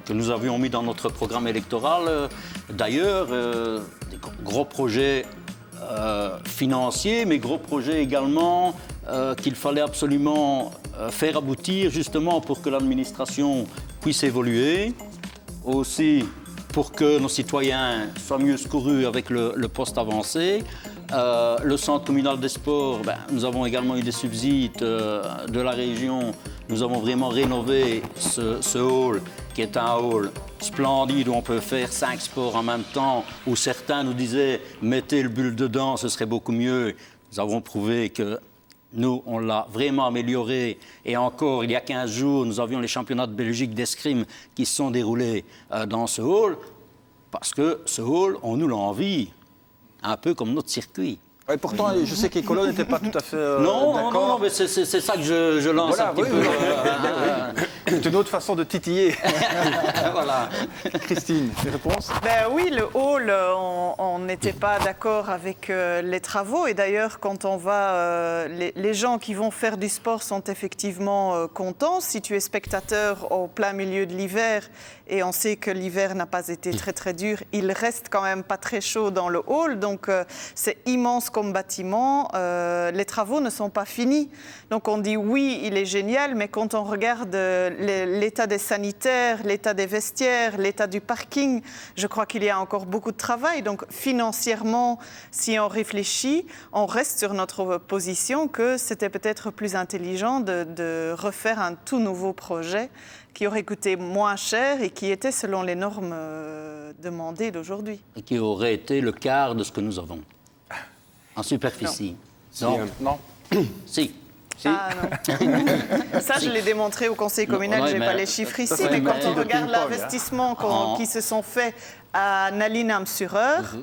S2: que nous avions mis dans notre programme électoral. D'ailleurs, des gros projets financiers, mais gros projets également qu'il fallait absolument faire aboutir justement pour que l'administration puisse évoluer, aussi pour que nos citoyens soient mieux secourus avec le poste avancé. Le centre communal des sports, nous avons également eu des subsides de la région. Nous avons vraiment rénové ce hall, qui est un hall splendide où on peut faire 5 sports en même temps, où certains nous disaient « mettez le bulle dedans, ce serait beaucoup mieux ». Nous avons prouvé que nous, on l'a vraiment amélioré. Et encore, il y a 15 jours, nous avions les championnats de Belgique d'escrime qui se sont déroulés dans ce hall, parce que ce hall, on nous l'envie, un peu comme notre circuit.
S1: Et pourtant, je sais qu'Écolo n'était pas tout à fait d'accord.
S2: Non, mais c'est ça que je lance un petit peu.
S1: C'est une autre façon de titiller.
S2: Voilà.
S1: Christine, des réponses?
S8: Oui, le hall, on n'était pas d'accord avec les travaux. Et d'ailleurs, quand on va... les gens qui vont faire du sport sont effectivement contents. Si tu es spectateur au plein milieu de l'hiver, et on sait que l'hiver n'a pas été très très dur, il reste quand même pas très chaud dans le hall. Donc c'est immense comme bâtiment. Les travaux ne sont pas finis. Donc on dit oui, il est génial, mais quand on regarde l'état des sanitaires, l'état des vestiaires, l'état du parking. Je crois qu'il y a encore beaucoup de travail. Donc financièrement, si on réfléchit, on reste sur notre position que c'était peut-être plus intelligent de refaire un tout nouveau projet qui aurait coûté moins cher et qui était selon les normes demandées d'aujourd'hui.
S2: Et qui aurait été le quart de ce que nous avons en superficie.
S1: Non.
S2: Si.
S8: Ah non. Ça, je l'ai démontré au conseil communal, je n'ai pas les chiffres ici, mais quand on regarde l'investissement qui se sont faits à Nalinam-sur-Eure,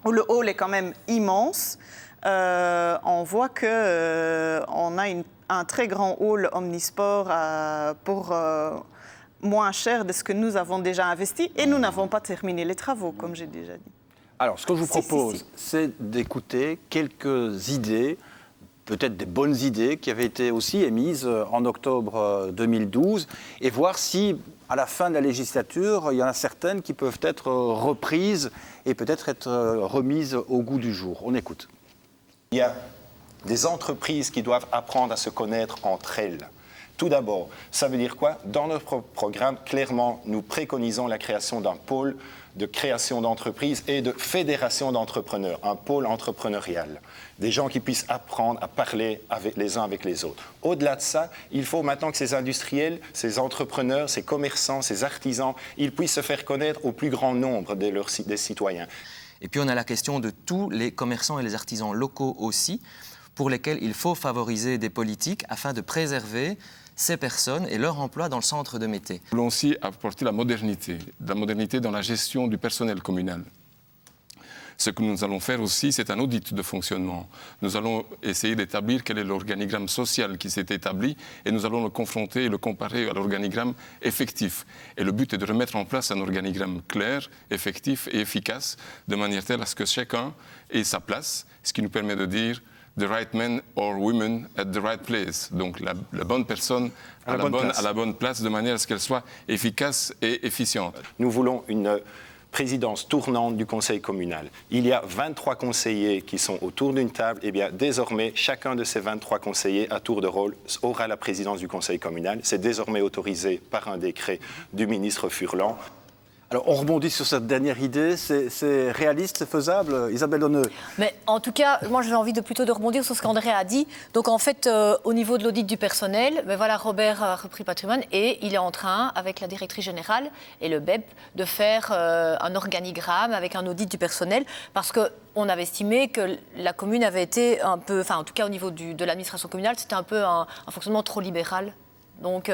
S8: où le hall est quand même immense, on voit qu'on a un très grand hall omnisport pour moins cher de ce que nous avons déjà investi, et nous n'avons pas terminé les travaux, comme j'ai déjà dit.
S1: Alors, ce que je vous propose, c'est d'écouter quelques idées, peut-être des bonnes idées, qui avaient été aussi émises en octobre 2012, et voir si, à la fin de la législature, il y en a certaines qui peuvent être reprises et peut-être être remises au goût du jour. On écoute.
S11: Il y a des entreprises qui doivent apprendre à se connaître entre elles. Tout d'abord, ça veut dire quoi? Dans notre programme, clairement, nous préconisons la création d'un pôle de création d'entreprises et de fédération d'entrepreneurs, un pôle entrepreneurial. Des gens qui puissent apprendre à parler les uns avec les autres. Au-delà de ça, il faut maintenant que ces industriels, ces entrepreneurs, ces commerçants, ces artisans, ils puissent se faire connaître au plus grand nombre des citoyens.
S12: Et puis on a la question de tous les commerçants et les artisans locaux aussi, pour lesquels il faut favoriser des politiques afin de préserver ces personnes et leur emploi dans le centre de Mété.
S13: Nous voulons aussi apporter la modernité dans la gestion du personnel communal. Ce que nous allons faire aussi, c'est un audit de fonctionnement. Nous allons essayer d'établir quel est l'organigramme social qui s'est établi et nous allons le confronter et le comparer à l'organigramme effectif. Et le but est de remettre en place un organigramme clair, effectif et efficace, de manière telle à ce que chacun ait sa place, ce qui nous permet de dire the right man or woman at the right place. Donc la bonne personne à la bonne place, de manière à ce qu'elle soit efficace et efficiente.
S11: Nous voulons une présidence tournante du conseil communal. Il y a 23 conseillers qui sont autour d'une table. Et bien désormais, chacun de ces 23 conseillers à tour de rôle aura la présidence du conseil communal. C'est désormais autorisé par un décret du ministre Furlan.
S1: Alors, on rebondit sur cette dernière idée. C'est réaliste, c'est faisable, Isabelle Donneux?
S3: Mais en tout cas, moi, j'ai envie plutôt de rebondir sur ce qu'André a dit. Donc, en fait, au niveau de l'audit du personnel, voilà, Robert a repris Patrimoine et il est en train, avec la directrice générale et le BEP, de faire un organigramme avec un audit du personnel parce qu'on avait estimé que la commune avait été un peu, enfin, en tout cas, au niveau de l'administration communale, c'était un peu un fonctionnement trop libéral. Donc,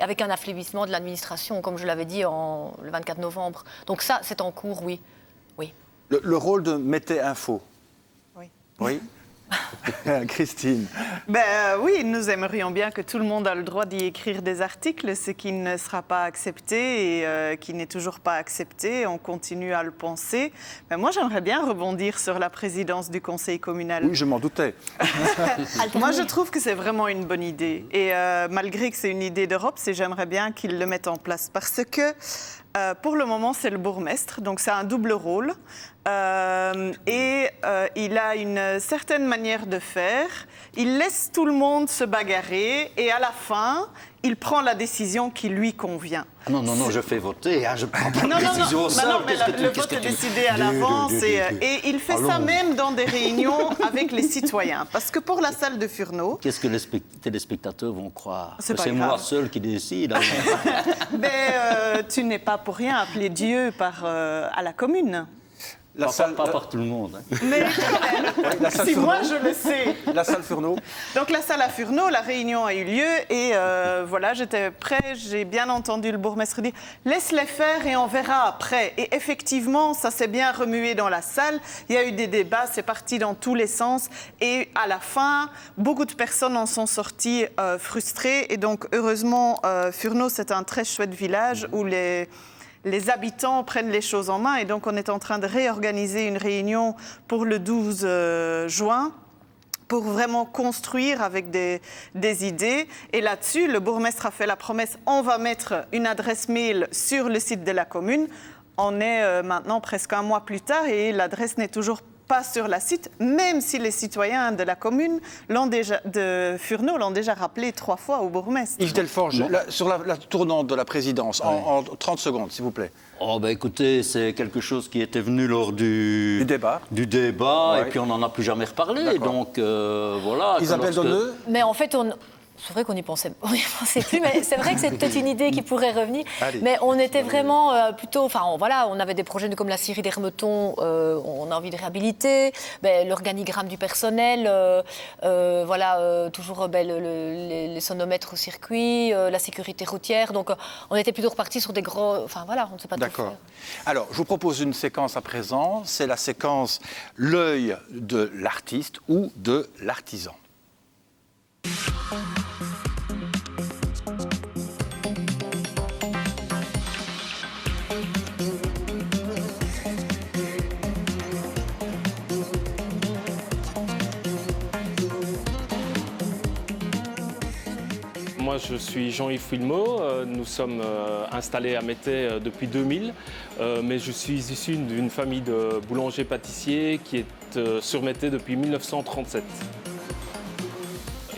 S3: avec un affaiblissement de l'administration, comme je l'avais dit le 24 novembre. Donc ça, c'est en cours, oui.
S1: Le rôle de Mété Info. Oui. Christine.
S8: Oui, nous aimerions bien que tout le monde a le droit d'y écrire des articles, ce qui ne sera pas accepté et qui n'est toujours pas accepté. On continue à le penser. Mais moi, j'aimerais bien rebondir sur la présidence du conseil communal.
S1: Oui, je m'en doutais.
S8: Moi, je trouve que c'est vraiment une bonne idée. Et malgré que c'est une idée d'Europe, j'aimerais bien qu'ils le mettent en place. Parce que pour le moment, c'est le bourgmestre, donc c'est un double rôle. Il a une certaine manière de faire. Il laisse tout le monde se bagarrer et à la fin, il prend la décision qui lui convient.
S2: Non, je fais voter, je prends pas la décision au sol.
S8: Mais le vote est décidé à l'avance et il fait ça même dans des réunions avec les citoyens. Parce que pour la salle de Furneaux...
S2: Qu'est-ce que les téléspectateurs vont croire?
S8: C'est
S2: moi seul qui décide.
S8: Mais tu n'es pas pour rien appelé Dieu à la commune.
S2: Pas par tout le monde. Hein.
S8: Mais si moi je le sais.
S1: La salle Furneaux.
S8: Donc la salle à Furneaux, la réunion a eu lieu et voilà, j'étais prêt, j'ai bien entendu le bourgmestre dire « Laisse-les faire et on verra après ». Et effectivement, ça s'est bien remué dans la salle. Il y a eu des débats, c'est parti dans tous les sens. Et à la fin, beaucoup de personnes en sont sorties frustrées. Et donc heureusement, Furneaux, c'est un très chouette village où les habitants prennent les choses en main et donc on est en train de réorganiser une réunion pour le 12 juin pour vraiment construire avec des idées. Et là-dessus, le bourgmestre a fait la promesse, on va mettre une adresse mail sur le site de la commune. On est maintenant presque un mois plus tard et l'adresse n'est toujours pas pas sur la site, même si les citoyens de la commune de Furneaux l'ont déjà rappelé 3 fois au bourgmestre.
S1: Yves Delforge, sur la tournante de la présidence, en 30 secondes, s'il vous plaît.
S2: Oh, ben écoutez, c'est quelque chose qui était venu lors du
S1: débat.
S2: Ouais. Et puis on n'en a plus jamais reparlé. Donc voilà.
S1: Isabelle Donneux.
S3: Mais en fait, c'est vrai qu'on n'y pensait plus, mais c'est vrai que c'est peut-être une idée qui pourrait revenir.
S1: Allez.
S3: Mais on était vraiment plutôt... Enfin, voilà, on avait des projets comme la scierie d'Hermeton, on a envie de réhabiliter, l'organigramme du personnel, toujours les sonomètres au circuit, la sécurité routière. Donc, on était plutôt repartis sur des gros... Enfin, voilà, on ne sait pas tout faire.
S1: D'accord. Alors, je vous propose une séquence à présent. C'est la séquence l'œil de l'artiste ou de l'artisan.
S14: Moi, je suis Jean-Yves Filmeau. Nous sommes installés à Mettey depuis 2000, mais je suis issu d'une famille de boulangers-pâtissiers qui est sur Mettey depuis 1937.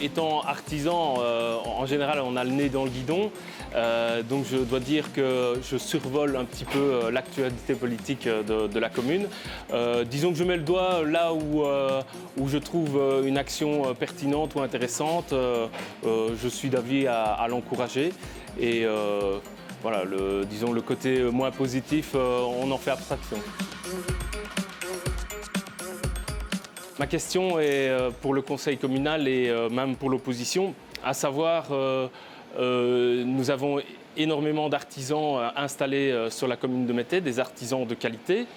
S14: Étant artisan, en général, on a le nez dans le guidon. Donc je dois dire que je survole un petit peu l'actualité politique de la commune. Disons que je mets le doigt là où je trouve une action pertinente ou intéressante. Je suis d'avis à l'encourager. Et voilà, disons le côté moins positif, on en fait abstraction. Ma question est pour le conseil communal et même pour l'opposition, à savoir, nous avons énormément d'artisans installés sur la commune de Mettey, des artisans de qualité.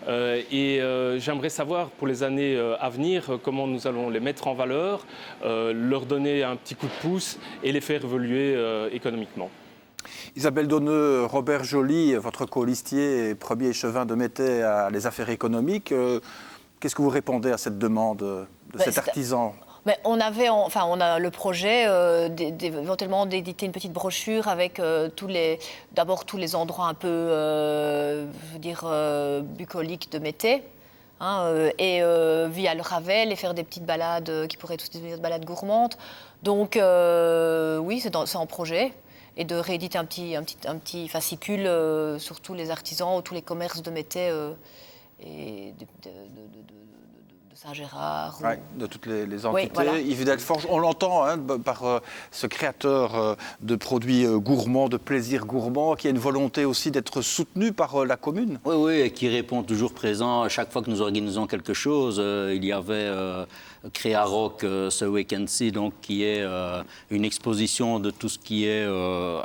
S14: Et j'aimerais savoir pour les années à venir comment nous allons les mettre en valeur, leur donner un petit coup de pouce et les faire évoluer économiquement.
S1: Isabelle Donneux, Robert Joly, votre colistier et premier échevin de Mettey à les affaires économiques. Qu'est-ce que vous répondez à cette demande de cet artisan ?
S3: Mais on a le projet éventuellement d'éditer une petite brochure avec d'abord tous les endroits un peu, bucoliques de Mettey. Et via le Ravel et faire des petites balades qui pourraient être des balades gourmandes. Donc oui, c'est en projet. Et de rééditer un petit fascicule sur tous les artisans ou tous les commerces de Mettey et de Saint-Gérard.
S1: Ouais, de toutes les entités.
S3: Oui, voilà.
S1: Yves Delforge, on l'entend par ce créateur de produits gourmands, de plaisirs gourmands, qui a une volonté aussi d'être soutenu par la commune.
S2: Oui, et qui répond toujours présent à chaque fois que nous organisons quelque chose. Il y avait Créa Rock ce week-end-ci, donc qui est une exposition de tout ce qui est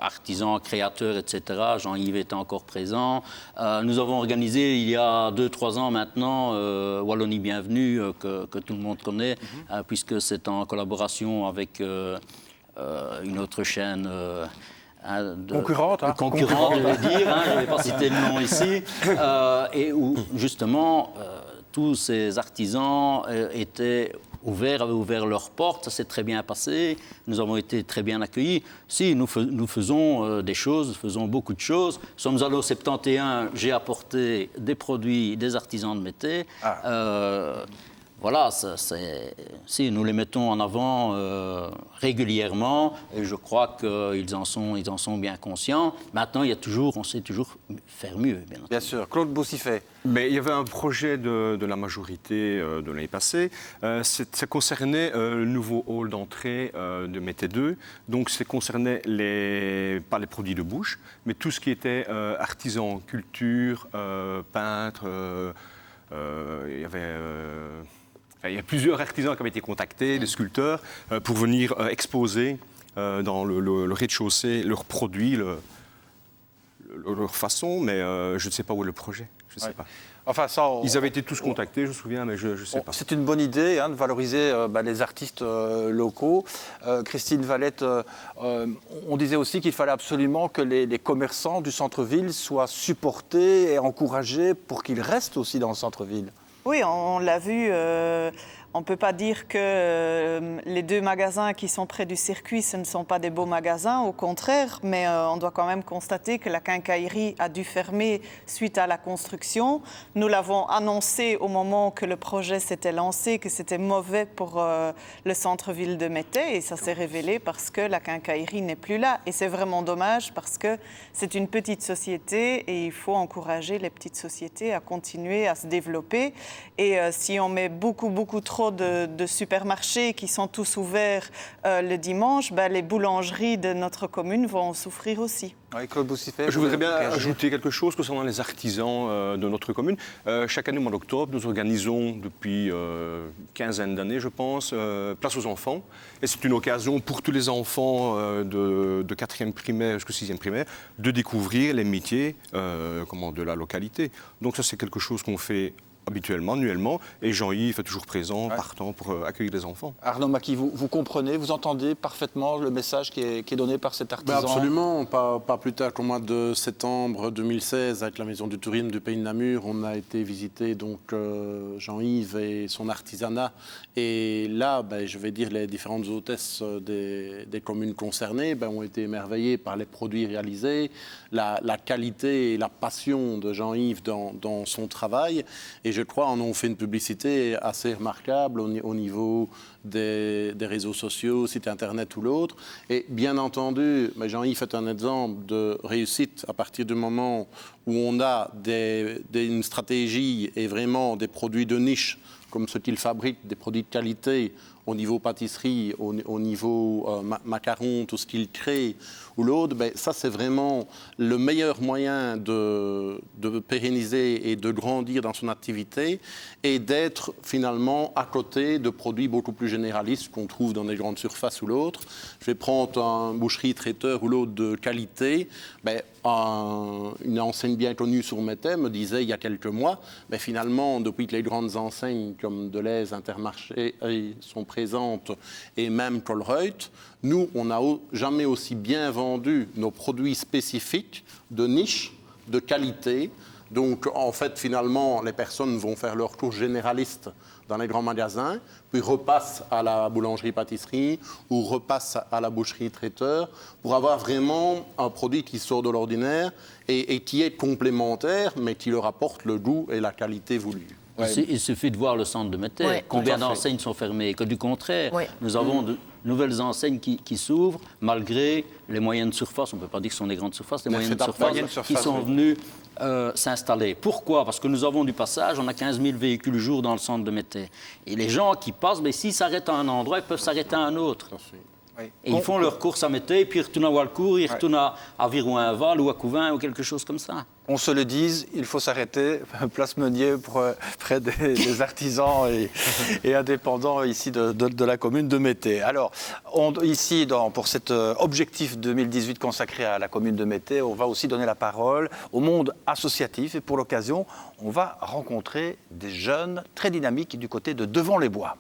S2: artisan, créateur, etc. Jean-Yves était encore présent. Nous avons organisé il y a 2-3 ans maintenant Wallonie Bienvenue, que tout le monde connaît, puisque c'est en collaboration avec une autre chaîne.
S1: Concurrente,
S2: je vais dire, je ne vais pas citer le nom ici, et où justement tous ces artisans avaient ouvert leurs portes, ça s'est très bien passé, nous avons été très bien accueillis. Si, nous faisons des choses, nous faisons beaucoup de choses. Nous sommes allés au 71, j'ai apporté des produits des artisans de Mettey. Voilà, si nous les mettons en avant régulièrement, et je crois qu'ils en sont bien conscients. Maintenant, on sait toujours faire mieux, bien entendu.
S1: Bien sûr. Claude Boussifet.
S7: Mais il y avait un projet de la majorité de l'année passée. Ça concernait le nouveau hall d'entrée de Mettey 2. Donc, ça concernait pas les produits de bouche, mais tout ce qui était artisan, culture, peintre. Il y a plusieurs artisans qui avaient été contactés, des sculpteurs, pour venir exposer dans le rez-de-chaussée leurs produits, leur façon, mais je ne sais pas où est le projet. Je ne sais pas.
S1: Enfin,
S7: ils avaient été tous contactés, je me souviens, mais je ne sais pas.
S1: C'est une bonne idée de valoriser les artistes locaux. Christine Valette, on disait aussi qu'il fallait absolument que les commerçants du centre-ville soient supportés et encouragés pour qu'ils restent aussi dans le centre-ville.
S8: Oui, on l'a vu On ne peut pas dire que les 2 magasins qui sont près du circuit, ce ne sont pas des beaux magasins, au contraire, mais on doit quand même constater que la quincaillerie a dû fermer suite à la construction. Nous l'avons annoncé au moment que le projet s'était lancé, que c'était mauvais pour le centre-ville de Mettey, et ça s'est révélé parce que la quincaillerie n'est plus là. Et c'est vraiment dommage parce que c'est une petite société et il faut encourager les petites sociétés à continuer à se développer. Et si on met beaucoup trop de supermarchés qui sont tous ouverts le dimanche, les boulangeries de notre commune vont en souffrir aussi.
S1: Oui, Claude Boussifet,
S7: je voudrais bien ajouter quelque chose concernant les artisans de notre commune. Chaque année au mois d'octobre, nous organisons depuis quinzaine d'années, je pense, Place aux enfants. Et c'est une occasion pour tous les enfants de 4e primaire jusqu'au 6e primaire de découvrir les métiers de la localité. Donc ça, c'est quelque chose qu'on fait habituellement, annuellement, et Jean-Yves est toujours présent, partant pour accueillir les enfants.
S1: Arnaud Macchi, vous comprenez, vous entendez parfaitement le message qui est donné par cet artisan?
S4: Absolument, pas plus tard qu'au mois de septembre 2016, avec la Maison du Tourisme du Pays de Namur, on a été visiter donc Jean-Yves et son artisanat, et là, je vais dire, les différentes hôtesses des communes concernées ont été émerveillées par les produits réalisés, la qualité et la passion de Jean-Yves dans son travail, et je crois en ont fait une publicité assez remarquable au niveau des réseaux sociaux, site internet ou l'autre. Et bien entendu, Jean-Yves est un exemple de réussite à partir du moment où on a une stratégie et vraiment des produits de niche comme ce qu'il fabrique, des produits de qualité au niveau pâtisserie, au niveau macaron, tout ce qu'il crée, ou l'autre, ça c'est vraiment le meilleur moyen de pérenniser et de grandir dans son activité et d'être finalement à côté de produits beaucoup plus généralistes qu'on trouve dans les grandes surfaces ou l'autre. Je vais prendre un boucherie-traiteur ou l'autre de qualité. Une enseigne bien connue sur Mettey me disait il y a quelques mois, finalement, depuis que les grandes enseignes comme Delhaize, Intermarché sont présentes et même Colruyt, nous, on n'a jamais aussi bien vendu nos produits spécifiques de niche, de qualité. Donc, en fait, finalement, les personnes vont faire leur tour généraliste dans les grands magasins, puis repassent à la boulangerie-pâtisserie ou repassent à la boucherie-traiteur pour avoir vraiment un produit qui sort de l'ordinaire et qui est complémentaire, mais qui leur apporte le goût et la qualité voulue.
S2: Il suffit de voir le centre de Mettey. Combien d'enseignes sont fermées? Que du contraire, nous avons de nouvelles enseignes qui s'ouvrent, malgré les moyennes surfaces, on ne peut pas dire que ce sont des grandes surfaces, les moyennes surfaces qui sont venues s'installer. Pourquoi? Parce que nous avons du passage, on a 15 000 véhicules jour dans le centre de Mettey. Et les gens qui passent, s'ils s'arrêtent à un endroit, ils peuvent s'arrêter à un autre. Et ils font leur course à Mettey, puis ils retournent à Walcourt, ils retournent à Virouin-Val ou à Couvin ou quelque chose comme ça.
S1: On se le dise, il faut s'arrêter, place Meunier, près des artisans et indépendants ici de la commune de Mettey. Alors, ici, pour cet objectif 2018 consacré à la commune de Mettey, on va aussi donner la parole au monde associatif. Et pour l'occasion, on va rencontrer des jeunes très dynamiques du côté de Devant-les-Bois.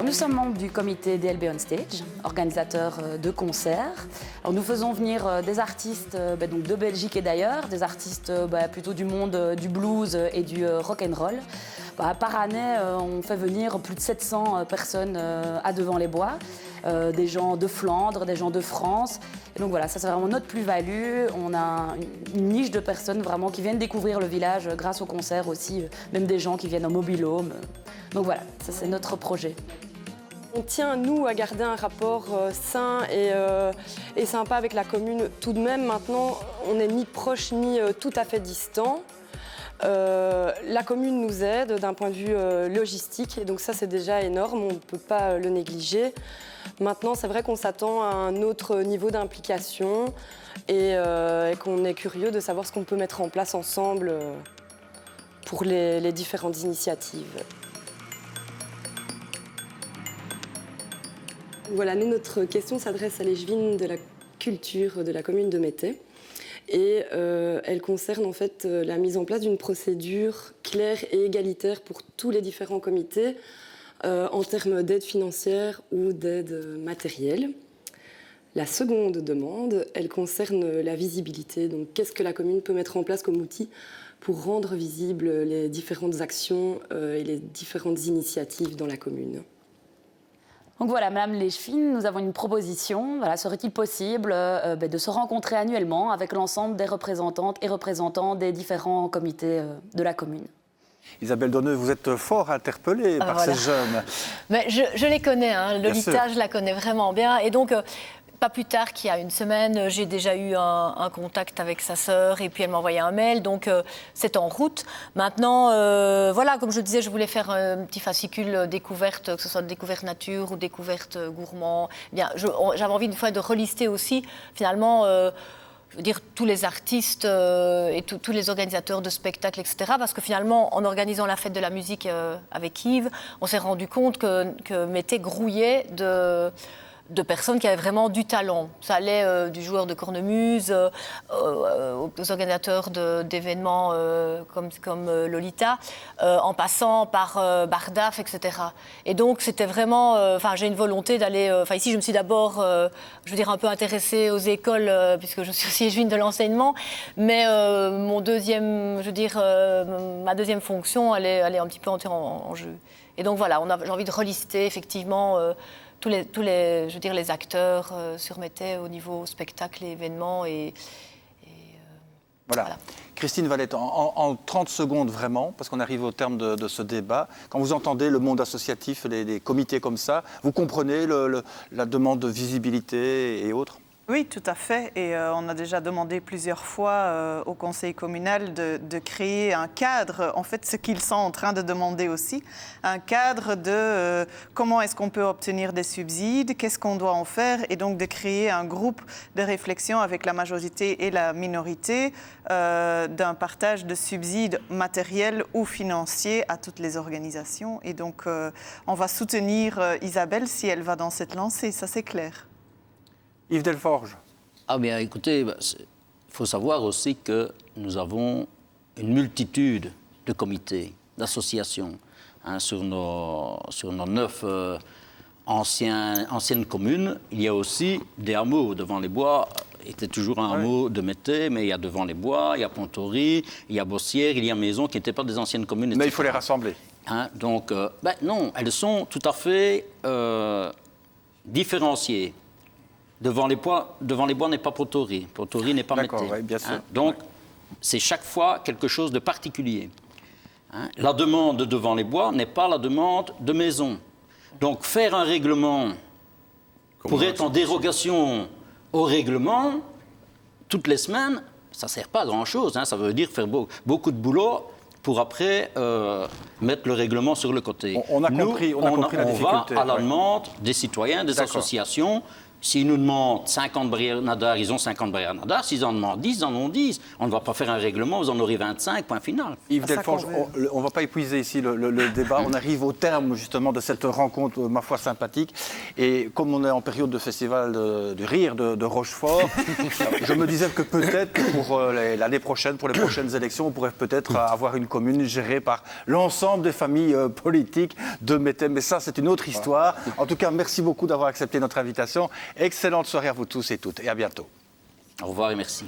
S15: Nous sommes membres du comité DLB On Stage, organisateur de concerts. Alors nous faisons venir des artistes donc de Belgique et d'ailleurs, des artistes plutôt du monde du blues et du rock and roll. Par année, on fait venir plus de 700 personnes à Devant-les-Bois, des gens de Flandre, des gens de France. Et donc voilà, ça c'est vraiment notre plus-value. On a une niche de personnes vraiment qui viennent découvrir le village grâce aux concerts aussi, même des gens qui viennent en mobil-home. Donc voilà, ça c'est notre projet.
S16: On tient, nous, à garder un rapport sain et sympa avec la commune. Tout de même, maintenant, on n'est ni proche ni tout à fait distant. La commune nous aide d'un point de vue logistique, et donc ça, c'est déjà énorme, on ne peut pas le négliger. Maintenant, c'est vrai qu'on s'attend à un autre niveau d'implication et qu'on est curieux de savoir ce qu'on peut mettre en place ensemble pour les différentes initiatives. Voilà, notre question s'adresse à l'échevine de la culture de la commune de Mettey. Et elle concerne en fait la mise en place d'une procédure claire et égalitaire pour tous les différents comités en termes d'aide financière ou d'aide matérielle. La seconde demande, elle concerne la visibilité. Donc, qu'est-ce que la commune peut mettre en place comme outil pour rendre visibles les différentes actions et les différentes initiatives dans la commune?
S15: Donc voilà, Madame Léchevin, nous avons une proposition. Voilà, serait-il possible de se rencontrer annuellement avec l'ensemble des représentantes et représentants des différents comités de la commune?
S1: Isabelle Donneux, vous êtes fort interpellée par ces jeunes.
S3: Mais je les connais, hein. Lolita, je la connais vraiment bien. Et donc, pas plus tard qu'il y a une semaine, j'ai déjà eu un contact avec sa sœur et puis elle m'a envoyé un mail, donc c'est en route. Maintenant, voilà, comme je disais, je voulais faire un petit fascicule découverte, que ce soit découverte nature ou découverte gourmand. Bien, j'avais envie une fois de relister aussi, finalement, je veux dire, tous les artistes et tous les organisateurs de spectacles, etc. Parce que finalement, en organisant la fête de la musique avec Yves, on s'est rendu compte que Mété grouillait de personnes qui avaient vraiment du talent. Ça allait du joueur de cornemuse aux organisateurs d'événements comme Lolita, en passant par Bardaf, etc. Et donc, c'était vraiment... j'ai une volonté d'aller... ici, je me suis d'abord, je veux dire, un peu intéressée aux écoles, puisque je suis aussi échevine de l'enseignement. Mais ma deuxième fonction, elle est un petit peu entrée en jeu. Et donc, voilà, j'ai envie de relister, effectivement... tous les acteurs sur Mété au niveau spectacle et événements.
S1: Voilà. Christine Valette, en 30 secondes vraiment, parce qu'on arrive au terme de ce débat, quand vous entendez le monde associatif, les comités comme ça, vous comprenez la demande de visibilité et autres ?
S8: Oui, tout à fait. Et on a déjà demandé plusieurs fois au conseil communal de créer un cadre, en fait, ce qu'ils sont en train de demander aussi, un cadre de comment est-ce qu'on peut obtenir des subsides, qu'est-ce qu'on doit en faire, et donc de créer un groupe de réflexion avec la majorité et la minorité d'un partage de subsides matériels ou financiers à toutes les organisations. Et donc, on va soutenir Isabelle si elle va dans cette lancée, ça c'est clair.
S1: Yves Delforge.
S2: Ah bien, écoutez, il faut savoir aussi que nous avons une multitude de comités, d'associations sur nos 9 anciennes communes. Il y a aussi des hameaux. Devant les Bois était toujours un hameau de Mété, mais il y a Devant les Bois, il y a Pontory, il y a Bossière, il y a Maison, qui n'étaient pas des anciennes communes.
S1: Mais il faut les rassembler.
S2: Donc, non, elles sont tout à fait différenciées. Devant les Bois n'est pas Pontory. Pontory n'est pas Mété.
S1: Oui, bien sûr.
S2: Donc, c'est chaque fois quelque chose de particulier. La demande de Devant les Bois n'est pas la demande de Maison. Donc, faire un règlement pour être en dérogation au règlement, toutes les semaines, ça ne sert pas à grand-chose. Ça veut dire faire beaucoup de boulot pour après mettre le règlement sur le côté.
S1: On a compris la difficulté.
S2: On va à la demande des citoyens, des associations. S'ils nous demandent 50 barrières nadar, ils ont 50 barrières nadar. S'ils en demandent 10, ils en ont 10. On ne va pas faire un règlement, vous en aurez 25, point final.
S1: Yves Delforge, on ne va pas épuiser ici le débat. On arrive au terme justement de cette rencontre, ma foi, sympathique. Et comme on est en période de festival du rire de Rochefort, je me disais que peut-être pour l'année prochaine, pour les prochaines élections, on pourrait peut-être avoir une commune gérée par l'ensemble des familles politiques de Mété. Mais ça, c'est une autre histoire. En tout cas, merci beaucoup d'avoir accepté notre invitation. Excellente soirée à vous tous et toutes et à bientôt.
S2: Au revoir et merci.